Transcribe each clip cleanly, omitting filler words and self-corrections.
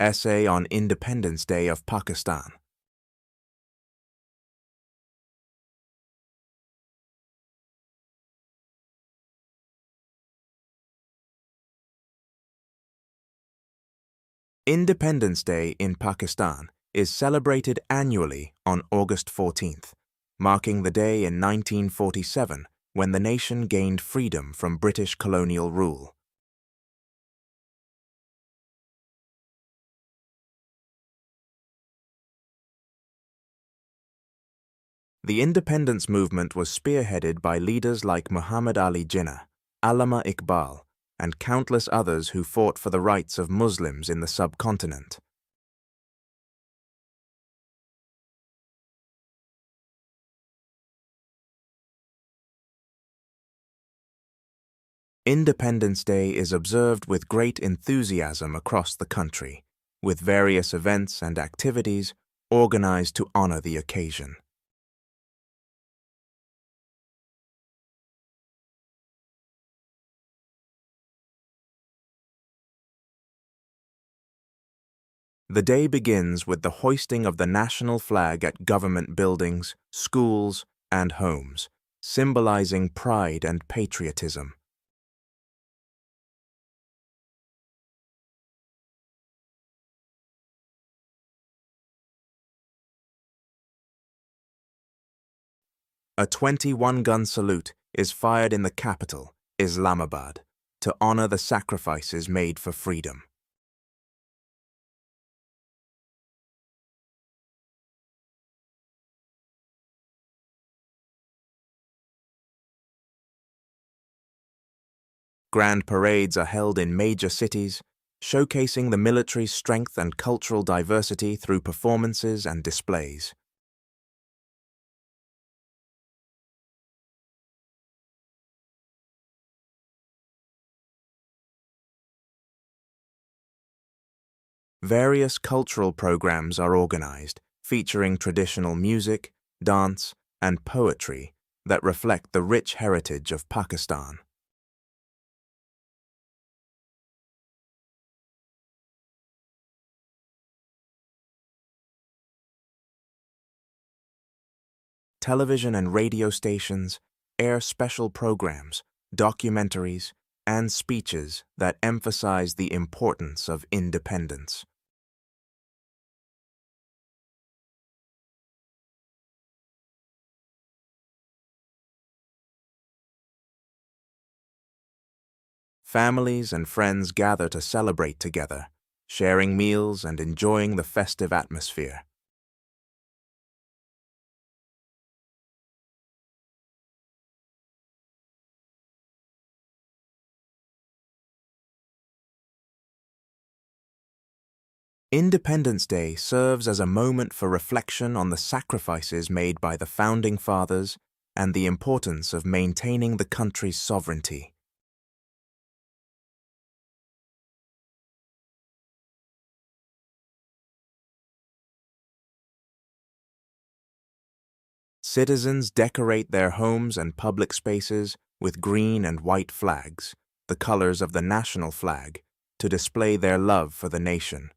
Essay on Independence Day of Pakistan. Independence Day in Pakistan is celebrated annually on August 14th, marking the day in 1947 when the nation gained freedom from British colonial rule. The independence movement was spearheaded by leaders like Muhammad Ali Jinnah, Allama Iqbal, and countless others who fought for the rights of Muslims in the subcontinent. Independence Day is observed with great enthusiasm across the country, with various events and activities organized to honor the occasion. The day begins with the hoisting of the national flag at government buildings, schools, and homes, symbolizing pride and patriotism. A 21-gun salute is fired in the capital, Islamabad, to honor the sacrifices made for freedom. Grand parades are held in major cities, showcasing the military's strength and cultural diversity through performances and displays. Various cultural programs are organized, featuring traditional music, dance, and poetry that reflect the rich heritage of Pakistan. Television and radio stations air special programs, documentaries, and speeches that emphasize the importance of independence. Families and friends gather to celebrate together, sharing meals and enjoying the festive atmosphere. Independence Day serves as a moment for reflection on the sacrifices made by the founding fathers and the importance of maintaining the country's sovereignty. Citizens decorate their homes and public spaces with green and white flags, the colors of the national flag, to display their love for the nation.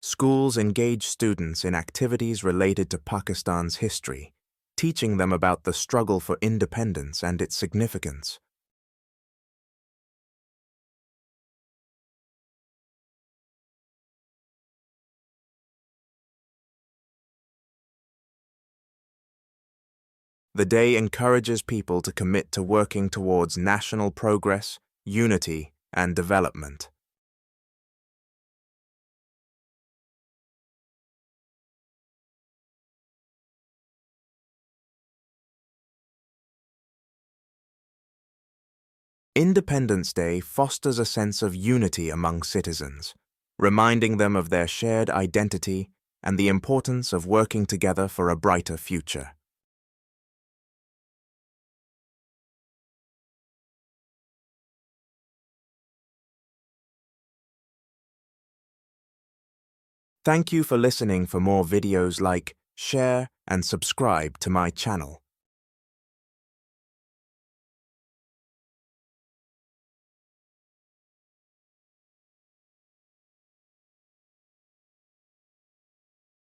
Schools engage students in activities related to Pakistan's history, teaching them about the struggle for independence and its significance. The day encourages people to commit to working towards national progress, unity, and development. Independence Day fosters a sense of unity among citizens, reminding them of their shared identity and the importance of working together for a brighter future. Thank you for listening. For more videos like, share, and subscribe to my channel.